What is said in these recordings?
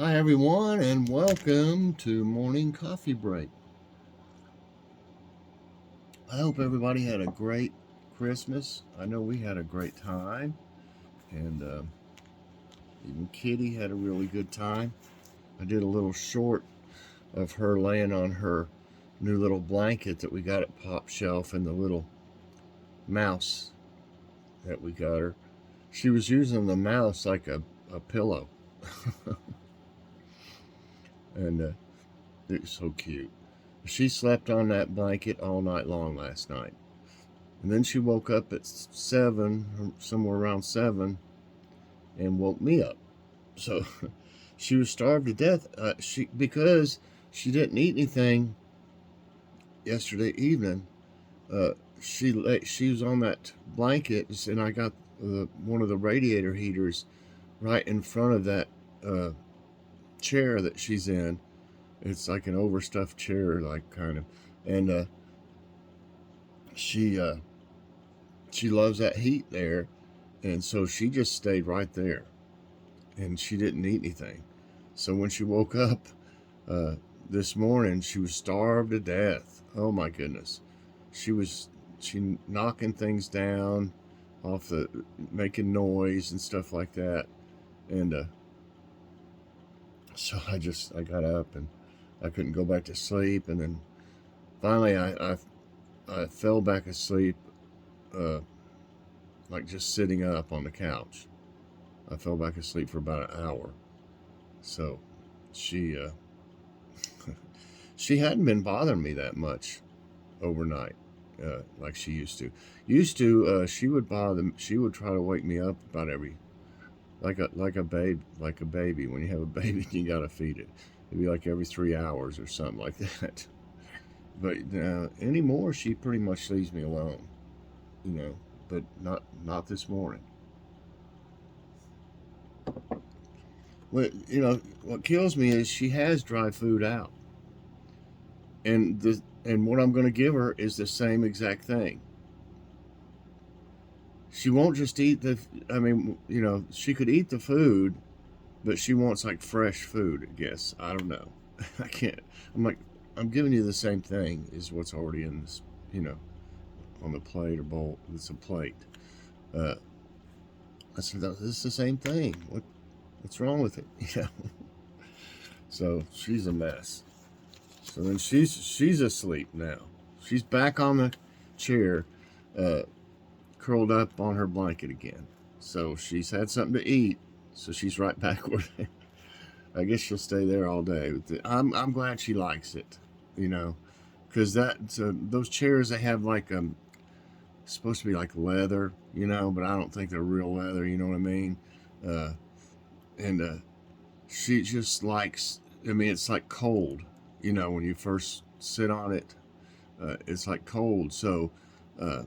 Hi everyone, and welcome to Morning Coffee Break. I hope everybody had a great Christmas. I know we had a great time, and even Kitty had a really good time. I did a little short of her laying on her new little blanket that we got at Pop Shelf, and the little mouse that we got her. She was using the mouse like a pillow, and it was so cute. She slept on that blanket all night long last night. And then she woke up at 7, somewhere around 7, and woke me up. So she was starved to death. Because she didn't eat anything yesterday evening. She was on that blanket, and I got one of the radiator heaters right in front of that uh, chair that she's in. It's like an overstuffed chair, like kind of, and she she loves that heat there, and so she just stayed right there, and she didn't eat anything. So when she woke up uh, this morning, she was starved to death. Oh my goodness, she knocking things down, off the making noise and stuff like that, and so I got up and I couldn't go back to sleep, and then finally I fell back asleep, uh, like just sitting up on the couch. I fell back asleep for about an hour. So she she hadn't been bothering me that much overnight, like she used to. She would bother. She would try to wake me up about every like a baby. When you have a baby, you gotta feed it. It'd be like every 3 hours or something like that. But anymore, she pretty much leaves me alone, you know. But not this morning. What kills me is she has dry food out, and what I'm going to give her is the same exact thing. She won't just eat the. I mean, she could eat the food, but she wants like fresh food. I guess I don't know. I can't. I'm like, I'm giving you the same thing as what's already in this, you know, on the plate or bowl. It's a plate. Uh, I said, this is the same thing. What's wrong with it? So she's a mess. So then she's asleep now. She's back on the chair, uh, curled up on her blanket again. So she's had something to eat. So she's right back where I guess she'll stay there all day. I'm glad she likes it, you know, because those chairs they have like supposed to be like leather, but I don't think they're real leather. You know what I mean? Uh, and she just likes. I mean, it's like cold. When you first sit on it, it's like cold. So uh,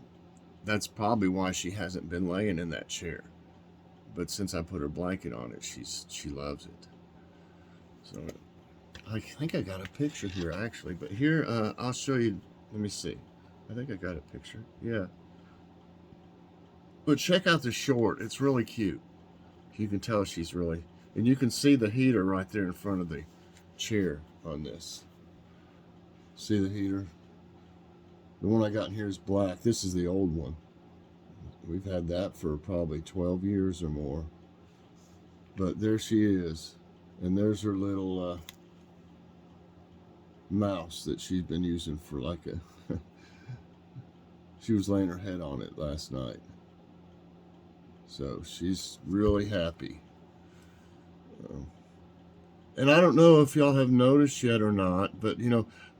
that's probably why she hasn't been laying in that chair. But since I put her blanket on it, she loves it. So I think I got a picture here actually. But here, I'll show you. Let me see. I think I got a picture. Yeah. But check out the short. It's really cute. You can tell she's really, and you can see the heater right there in front of the chair on this. See the heater? The one I got in here is black. This is the old one. We've had that for probably 12 years or more. But there she is. And there's her little mouse that she's been using for like a... She was laying her head on it last night. So she's really happy. And I don't know if y'all have noticed yet or not, but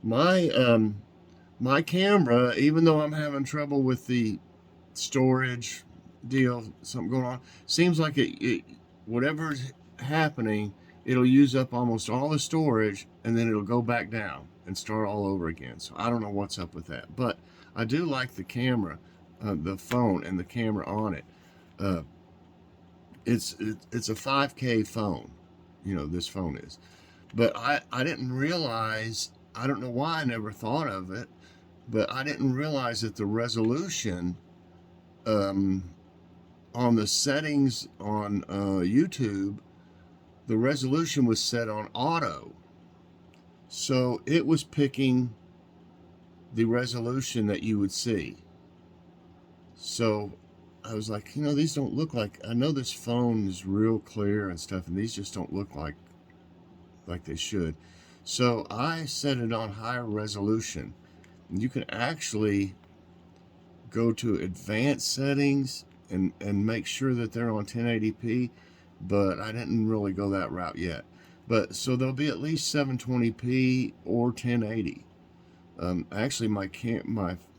my my camera, even though I'm having trouble with the storage deal, something going on, seems like whatever's happening, it'll use up almost all the storage, and then it'll go back down and start all over again. So I don't know what's up with that, but I do like the camera, the phone and the camera on it. Uh, it's a 5K phone, this phone is. But I didn't realize, I don't know why I never thought of it, but I didn't realize that the resolution um, on the settings on YouTube the resolution was set on auto. So it was picking the resolution that you would see. So I was like, these don't look like, I know this phone is real clear and stuff, and these just don't look like they should. So I set it on higher resolution. And you can actually go to advanced settings and make sure that they're on 1080p, but I didn't really go that route yet. But so they'll be at least 720p or 1080. Actually, my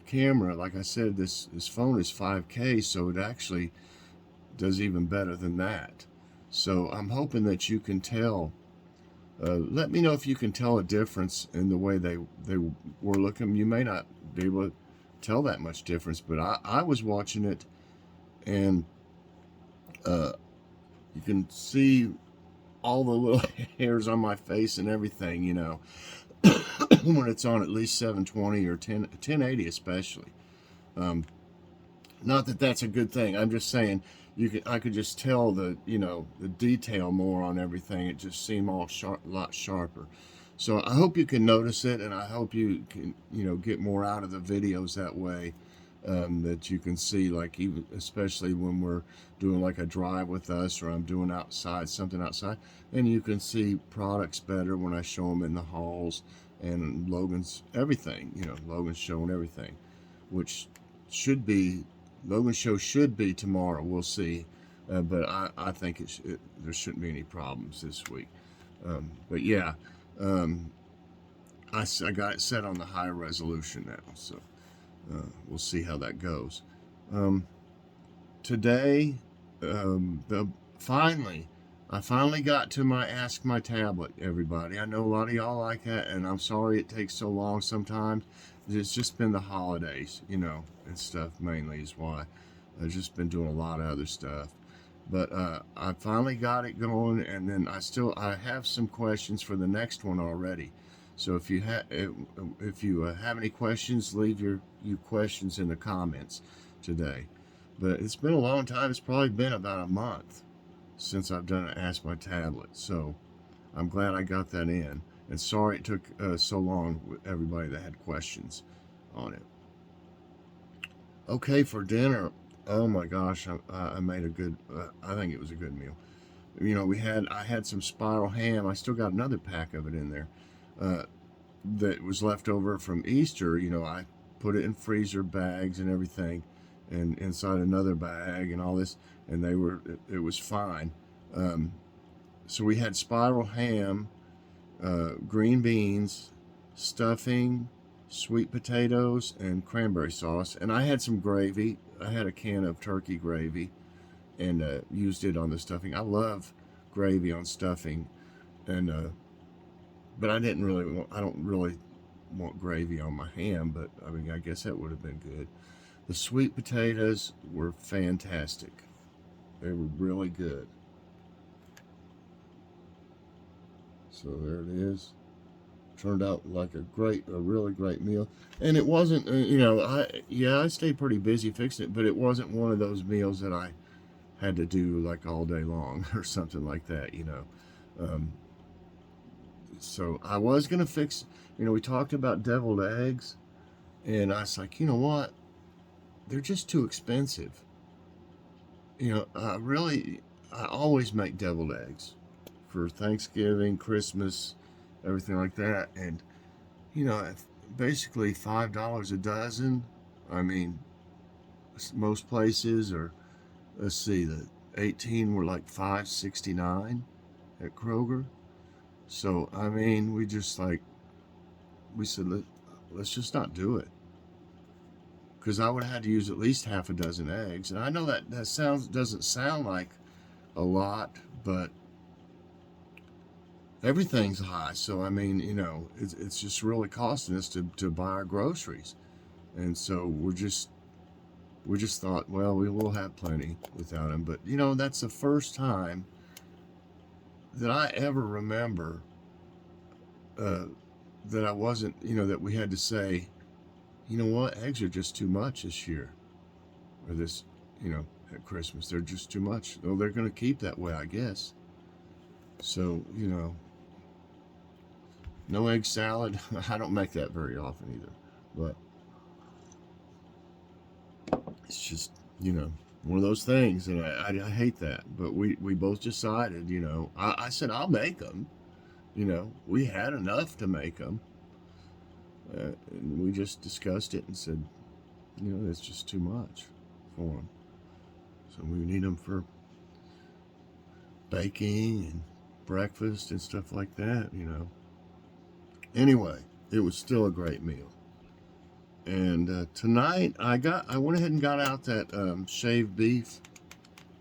camera, like I said, this phone is 5K, so it actually does even better than that. So I'm hoping that you can tell. Let me know if you can tell a difference in the way they were looking. You may not be able to tell that much difference, but I was watching it, and you can see all the little hairs on my face and everything, when it's on at least 720 or 1080 especially. Not that that's a good thing. I'm just saying I could just tell the detail more on everything. It just seemed a lot sharper. So I hope you can notice it, and I hope you can get more out of the videos that way. That you can see, like, even especially when we're doing like a drive with us, or I'm doing something outside, and you can see products better when I show them in the halls, and Logan's showing everything, which Logan's show should be tomorrow. We'll see, but I think there shouldn't be any problems this week. But yeah, I got it set on the higher resolution now, so we'll see how that goes. Today, I finally got to my Ask My Tablet, everybody. I know a lot of y'all like that, and I'm sorry it takes so long sometimes. It's just been the holidays, and stuff mainly is why. I've just been doing a lot of other stuff. But I finally got it going, and then I have some questions for the next one already. So if you have any questions, leave your questions in the comments today. But it's been a long time. It's probably been about a month since I've done an Ask My Tablet. So I'm glad I got that in. And sorry it took so long with everybody that had questions on it. Okay, for dinner, oh my gosh, I made a good, I think it was a good meal. I had some spiral ham. I still got another pack of it in there that was left over from Easter. I put it in freezer bags and everything, and inside another bag and all this, and it was fine. So we had spiral ham, green beans, stuffing, sweet potatoes, and cranberry sauce. And I had some gravy. I had a can of turkey gravy, and used it on the stuffing. I love gravy on stuffing, and but I don't really want gravy on my ham. But I mean, I guess that would have been good. The sweet potatoes were fantastic. They were really good. So there it is. Turned out like a really great meal. And it wasn't, I stayed pretty busy fixing it, but it wasn't one of those meals that I had to do like all day long or something like that, So I was going to fix, we talked about deviled eggs, and I was like, you know what? They're just too expensive. I always make deviled eggs for Thanksgiving, Christmas, everything like that. And, basically $5 a dozen. I mean, most places are, let's see, the 18 were like $5.69 at Kroger. So, I mean, we said, let's just not do it. Because I would have had to use at least half a dozen eggs. And I know that doesn't sound like a lot, but everything's high. So, I mean, it's just really costing us to buy our groceries. And so we just thought, well, we will have plenty without them. But, that's the first time that I ever remember that I wasn't, that we had to say, you know what, eggs are just too much this year, or at Christmas. They're just too much. Well, they're going to keep that way, I guess. So, no egg salad. I don't make that very often either. But it's just, one of those things. And I hate that. But we both decided, I said, I'll make them. We had enough to make them. And we just discussed it and said, it's just too much for them. So we need them for baking and breakfast and stuff like that. Anyway, it was still a great meal. And tonight I went ahead and got out that shaved beef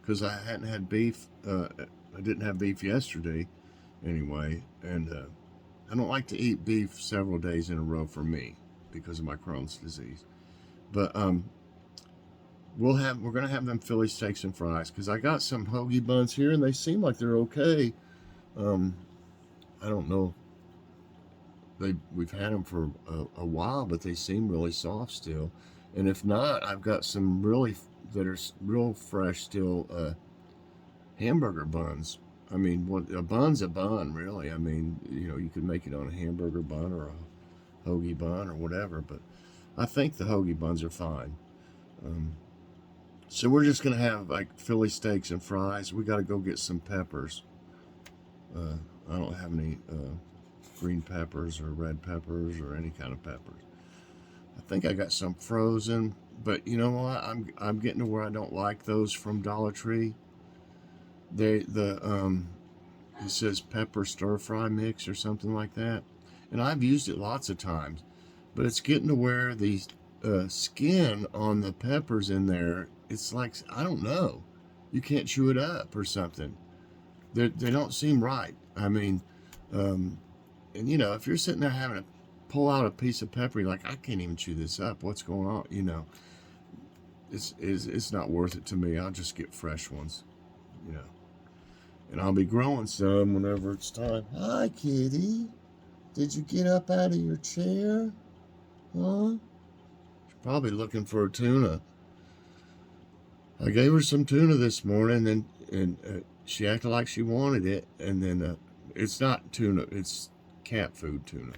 because I hadn't had beef. I didn't have beef yesterday anyway, and I don't like to eat beef several days in a row for me because of my Crohn's disease. But we're gonna have them Philly steaks and fries because I got some hoagie buns here and they seem like they're okay. I don't know. We've had them for a while, but they seem really soft still. And if not, I've got some that are real fresh still hamburger buns. I mean, a bun's a bun, really. I mean, you could make it on a hamburger bun or a hoagie bun or whatever, but I think the hoagie buns are fine. So we're just gonna have like Philly steaks and fries. We got to go get some peppers. I don't have any green peppers or red peppers or any kind of peppers. I think I got some frozen, but you know what? I'm getting to where I don't like those from Dollar Tree. It says pepper stir fry mix or something like that, and I've used it lots of times, but it's getting to where the skin on the peppers in there, it's like, I don't know, you can't chew it up or something. They don't seem right. I mean, and if you're sitting there having to pull out a piece of pepper, you're like, I can't even chew this up. What's going on? It's not worth it to me. I'll just get fresh ones, and I'll be growing some whenever it's time. Hi, kitty. Did you get up out of your chair? Huh? She's probably looking for a tuna. I gave her some tuna this morning, and she acted like she wanted it, and then it's not tuna, it's cat food tuna,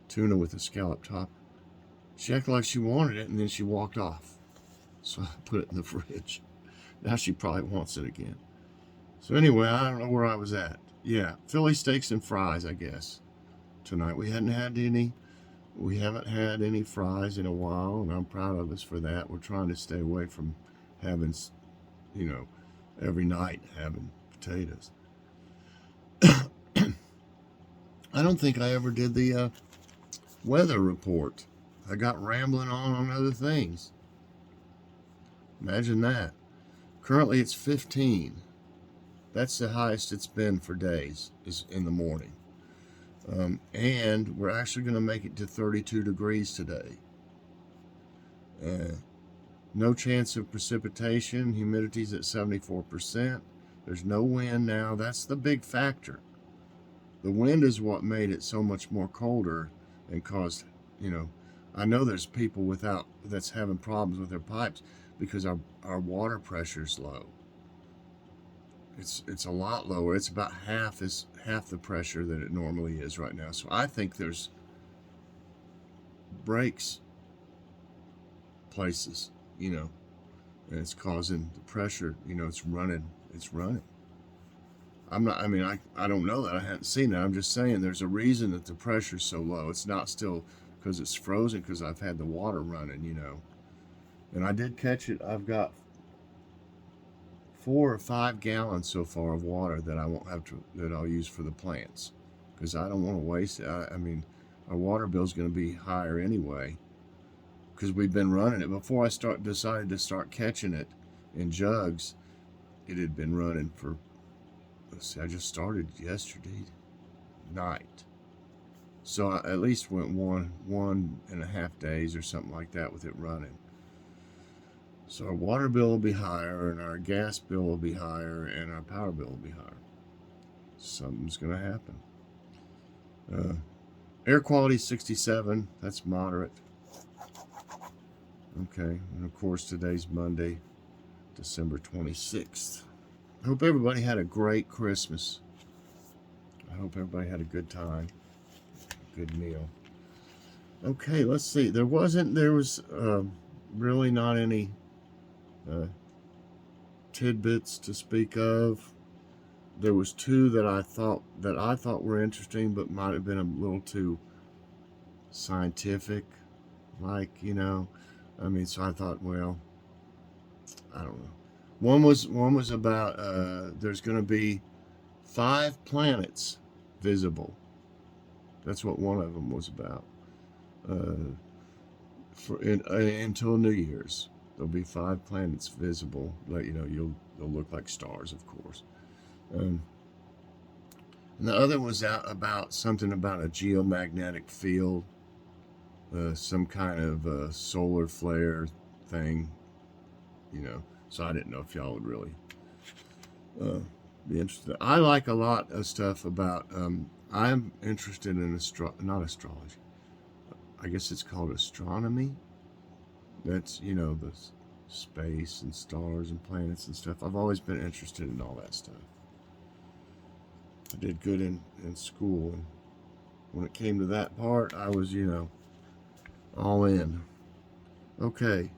tuna with a scallop top. She acted like she wanted it, and then she walked off. So I put it in the fridge. Now she probably wants it again. So anyway, I don't know where I was at. Yeah, Philly steaks and fries, I guess. Tonight we haven't had any fries in a while, and I'm proud of us for that. We're trying to stay away from having, every night having potatoes. I don't think I ever did the weather report. I got rambling on other things. Imagine that. Currently it's 15. That's the highest it's been for days, is in the morning. And we're actually going to make it to 32 degrees today. No chance of precipitation. Humidity's at 74%. There's no wind now. That's the big factor. The wind is what made it so much more colder and caused, I know there's people that's having problems with their pipes because our water pressure's low. It's a lot lower. It's about half the pressure that it normally is right now. So I think there's breaks places, and it's causing the pressure, it's running. I don't know that. I haven't seen that. I'm just saying there's a reason that the pressure's so low. It's not still because it's frozen, because I've had the water running, And I did catch it. I've got 4 or 5 gallons so far of water that I'll use for the plants, because I don't want to waste it. Our water bill's going to be higher anyway, because we've been running it. Before I decided to start catching it in jugs, it had been running for, I just started yesterday night. So I at least went 1.5 days or something like that with it running. So our water bill will be higher, and our gas bill will be higher, and our power bill will be higher. Something's going to happen. Air quality 67. That's moderate. Okay, and of course today's Monday, December 26th. I hope everybody had a great Christmas. I hope everybody had a good time, good meal. Okay, let's see. There was really not any tidbits to speak of. There was two that I thought were interesting, but might have been a little too scientific, like, I mean, so I thought, well, I don't know. One was about there's going to be 5 planets visible. That's what one of them was about. Until New Year's, there'll be 5 planets visible. Like, they'll look like stars, of course. And the other was about something about a geomagnetic field, some kind of solar flare thing, So I didn't know if y'all would really be interested. I like a lot of stuff about. I'm interested in not astrology. I guess it's called astronomy. That's the space and stars and planets and stuff. I've always been interested in all that stuff. I did good in school, and when it came to that part, I was all in. Okay,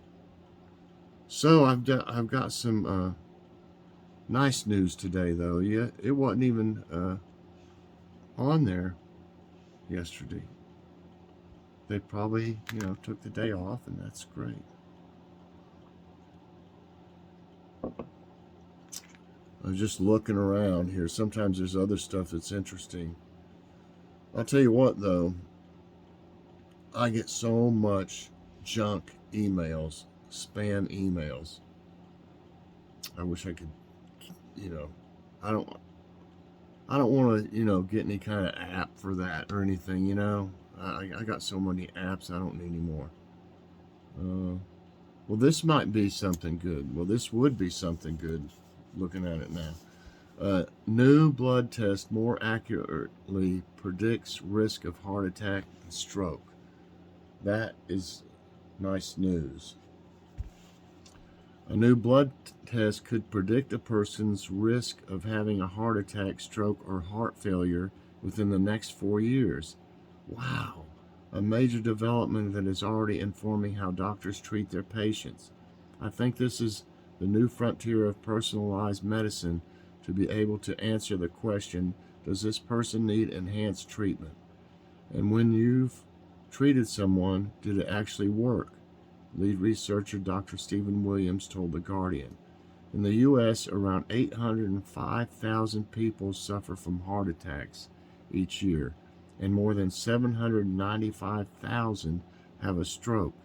so I've got some nice news today, though. Yeah, it wasn't even on there yesterday. They probably took the day off, and that's great. I was just looking around here. Sometimes there's other stuff that's interesting. I'll tell you what, though. I get so much junk emails, spam emails. I wish I could, I don't want to, get any kind of app for that or anything, I got so many apps, I don't need any more. Well, this might be something good. Well, this would be something good looking at it now. New blood test more accurately predicts risk of heart attack and stroke. That is nice news. A new blood test could predict a person's risk of having a heart attack, stroke, or heart failure within the next 4 years. Wow. A major development that is already informing how doctors treat their patients. I think this is the new frontier of personalized medicine, to be able to answer the question, does this person need enhanced treatment? And when you've treated someone, did it actually work? Lead researcher Dr. Stephen Williams told The Guardian. In the U.S., around 805,000 people suffer from heart attacks each year, and more than 795,000 have a stroke.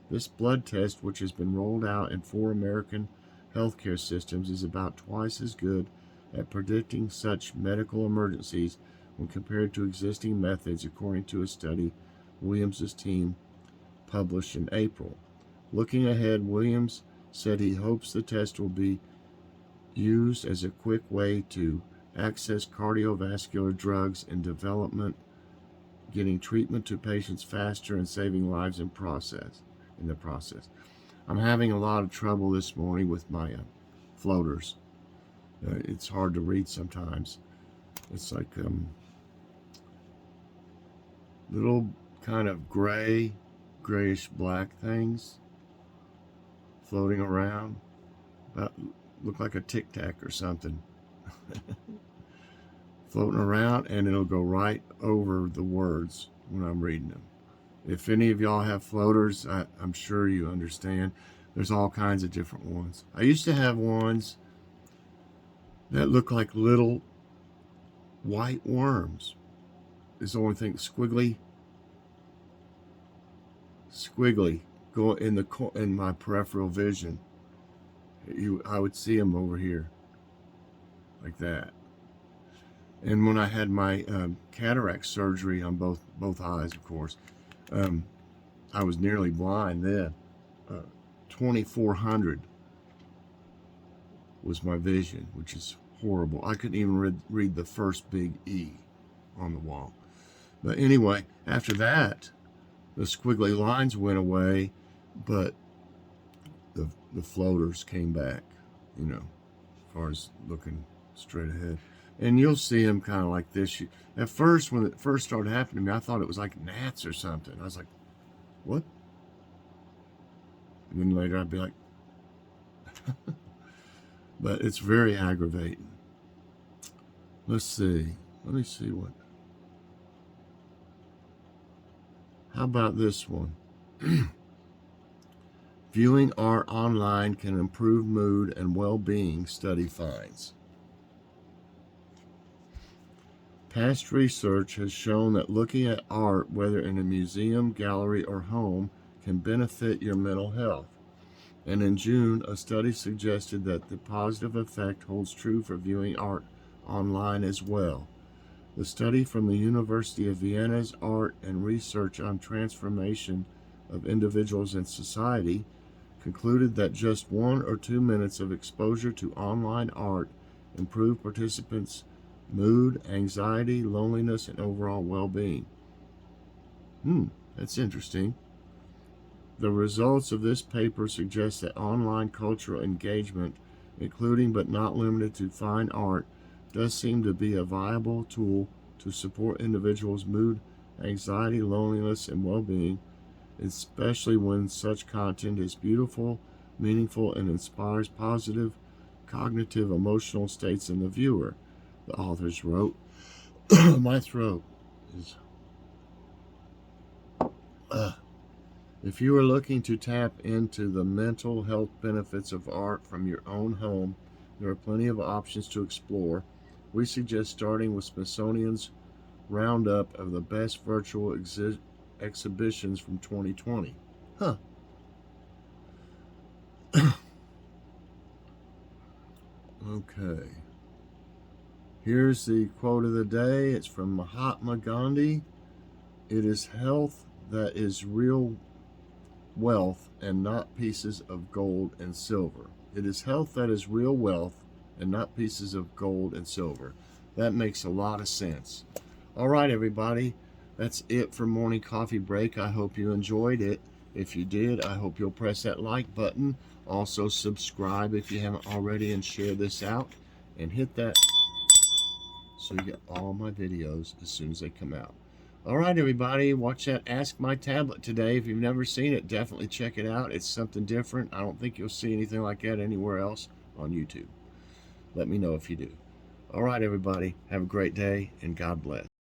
This blood test, which has been rolled out in 4 American healthcare systems, is about twice as good at predicting such medical emergencies when compared to existing methods, according to a study Williams' team published in April. Looking ahead, Williams said he hopes the test will be used as a quick way to access cardiovascular drugs in development, getting treatment to patients faster and saving lives in the process. I'm having a lot of trouble this morning with my floaters. It's hard to read sometimes. It's like little kind of grayish black things floating around. Look like a Tic Tac or something. Floating around, and it'll go right over the words when I'm reading them. If any of y'all have floaters, I'm sure you understand. There's all kinds of different ones. I used to have ones that look like little white worms. It's the only thing, squiggly, go in my peripheral vision. I would see them over here, like that. And when I had my cataract surgery on both eyes, of course, I was nearly blind then. 2400 was my vision, which is horrible. I couldn't even read the first big E on the wall. But anyway, after that, the squiggly lines went away, but the floaters came back, as far as looking straight ahead. And you'll see them kind of like this. At first, when it first started happening to me, I thought it was like gnats or something. I was like, what? And then later I'd be like, but it's very aggravating. Let's see. Let me see what. How about this one? Viewing art online can improve mood and well-being, study finds. Past research has shown that looking at art, whether in a museum, gallery, or home, can benefit your mental health. And in June, a study suggested that the positive effect holds true for viewing art online as well. The study from the University of Vienna's Art and Research on Transformation of Individuals in Society concluded that just 1 or 2 minutes of exposure to online art improved participants' mood, anxiety, loneliness, and overall well-being. That's interesting. The results of this paper suggest that online cultural engagement, including but not limited to fine art, does seem to be a viable tool to support individuals' mood, anxiety, loneliness, and well-being, especially when such content is beautiful, meaningful, and inspires positive cognitive emotional states in the viewer, the authors wrote. My throat is... If you are looking to tap into the mental health benefits of art from your own home, there are plenty of options to explore. We suggest starting with Smithsonian's roundup of the best virtual exhibitions from 2020. Okay. Here's the quote of the day. It's from Mahatma Gandhi. It is health that is real wealth and not pieces of gold and silver. It is health that is real wealth and not pieces of gold and silver. That makes a lot of sense. All right, everybody. That's it for Morning Coffee Break. I hope you enjoyed it. If you did, I hope you'll press that like button. Also, subscribe if you haven't already and share this out. And hit that so you get all my videos as soon as they come out. All right, everybody, watch that Ask My Tablet today. If you've never seen it, definitely check it out. It's something different. I don't think you'll see anything like that anywhere else on YouTube. Let me know if you do. All right, everybody, have a great day, and God bless.